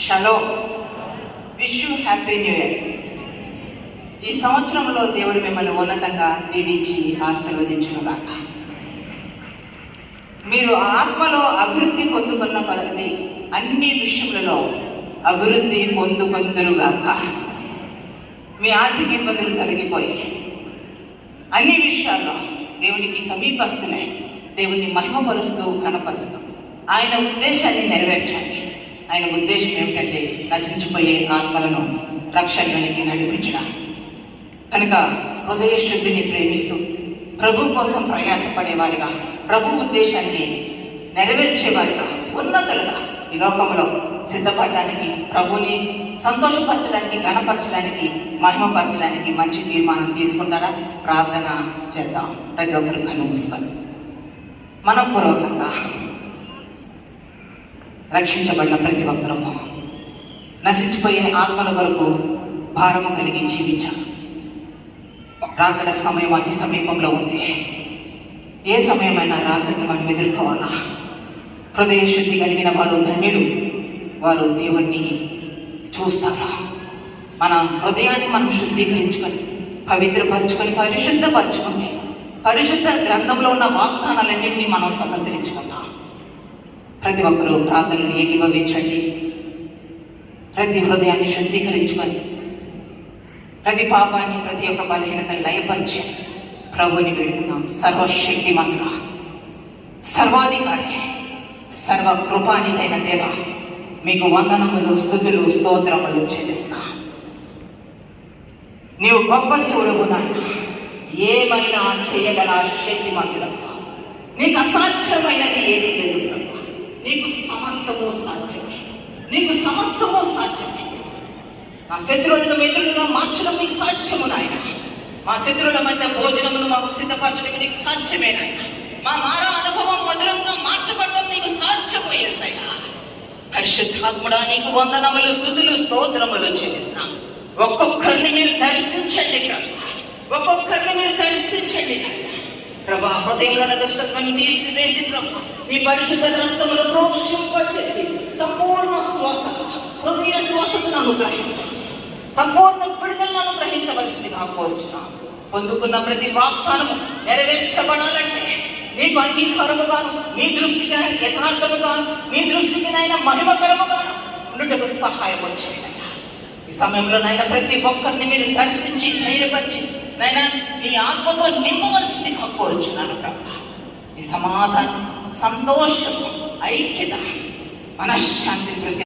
Shalom. Wish you happy new year. ఈ సంవత్సరంలో దేవుడు మిమ్మల్ని ఉన్నతంగా దీవించి ఆశీర్వదించునుగాక. మీరు ఆత్మలో అభివృద్ధి పొందుకున్న కొలది అన్ని విషయములలో అభివృద్ధి పొందుకొందురుగాక. మీ ఆర్థిక ఇబ్బందులు తొలగిపోయి అన్ని విషయాల్లో దేవునికి సమీపస్తున్నాయి. దేవుని మహిమపరుస్తూ కనపరుస్తూ ఆయన ఉద్దేశాన్ని నెరవేర్చండి. ఆయన ఉద్దేశం ఏమిటంటే నశించిపోయే ఆత్మలను రక్షణలోనికి నడిపించడం. కనుక హృదయ శుద్ధిని ప్రేమిస్తూ ప్రభు కోసం ప్రయాసపడేవారిగా, ప్రభు ఉద్దేశాన్ని నెరవేర్చేవారిగా, ఉన్నతులుగా ఈ లోకంలో సిద్ధపడడానికి, ప్రభుని సంతోషపరచడానికి, ఘనపరచడానికి, మహిమపరచడానికి మంచి తీర్మానం తీసుకుంటారా? ప్రార్థన చేద్దాం. ప్రతి ఒక్కరు కన్ను మూసుకొని మనపూర్వకంగా రక్షించబడిన ప్రతి ఒక్కరము నశించిపోయే ఆత్మల కొరకు భారము కలిగి జీవించాలి. రాకడ సమయం అతి సమీపంలో ఉంది. ఏ సమయమైనా రాకడిని మనం ఎదుర్కోవాలా? హృదయ శుద్ధి కలిగిన వారు ధన్యులు, వారు దేవుణ్ణి చూస్తారు. మన హృదయాన్ని మనం శుద్ధీకరించుకొని, పవిత్రపరచుకొని, పరిశుద్ధపరచుకొని, పరిశుద్ధ గ్రంథంలో ఉన్న వాగ్దానాలన్నింటినీ మనం సమర్థించుకుంటాం. ప్రతి ఒక్కరూ ప్రార్థనలు ఏకీభవించండి. ప్రతి హృదయాన్ని శుద్ధీకరించుకొని, ప్రతి పాపాన్ని, ప్రతి ఒక్క బలహీనతను లయపరిచి ప్రభుని వేడుకుందాం. సర్వశక్తిమంతుడా, సర్వాధికారి, సర్వ కృపానిదైన దేవ, మీకు వందనములు, స్తుతులు, స్తోత్రములు చెల్లిస్తా. నీవు గొప్ప దేవుడవు నాయన. ఏమైనా చేయగల శక్తిమంతుడవు. నీకు అసాధ్యమైనది ఏది లేదు ప్రభు. నీకు సమస్తము సాధ్యమే. నీకు సమస్తము సాధ్యమే. మా శత్రువులను మిత్రులుగా మార్చడం నీకు సాధ్యము నాయన. మా శత్రువుల మధ్య భోజనమును మాకు సిద్ధపరచడం నీకు సాధ్యమే నాయన. మా మారా అనుభవం మధురంగా మార్చబడడం నీకు సాధ్యము యేసయ్యా. పరిశుద్ధాత్ముడా, నీకు వందనములు, స్తుతులు, స్తోత్రములు చెల్లిస్తాం. ఒక్కొక్కరిని మీరు దర్శించండి ప్రభు. ఒక్కొక్కరిని మీరు దర్శించండి ప్రభా. హృదయంలో దుష్టత్వాన్ని తీసివేసి ప్రభు నీ పరిశుద్ధ గ్రంథములు ప్రోక్షింపచేసి సంపూర్ణ స్వస్థత, హృదయ స్వస్థతను అనుగ్రహించండి. సంపూర్ణ విడుదలను అనుగ్రహించవలసిందిగా కోరుచున్నాం. పొందుకున్న ప్రతి వాగ్దానము నెరవేర్చబడాలంటే నీకు అంగీకారముగాను, మీ దృష్టికి యథార్థముగాను, మీ దృష్టికి నాయన మహిమకరముగాను ఉండుటకు సహాయం వచ్చేది. ఈ సమయంలో నాయన ప్రతి ఒక్కరిని మీరు దర్శించి ధైర్యపరిచి నాయన మీ ఆత్మతో నింపవలసిందిగా కోరుచున్నాను ప్రభా. ఈ సమాధానం, సంతోషం, ఐక్యత, మనశ్శాంతి ప్రతి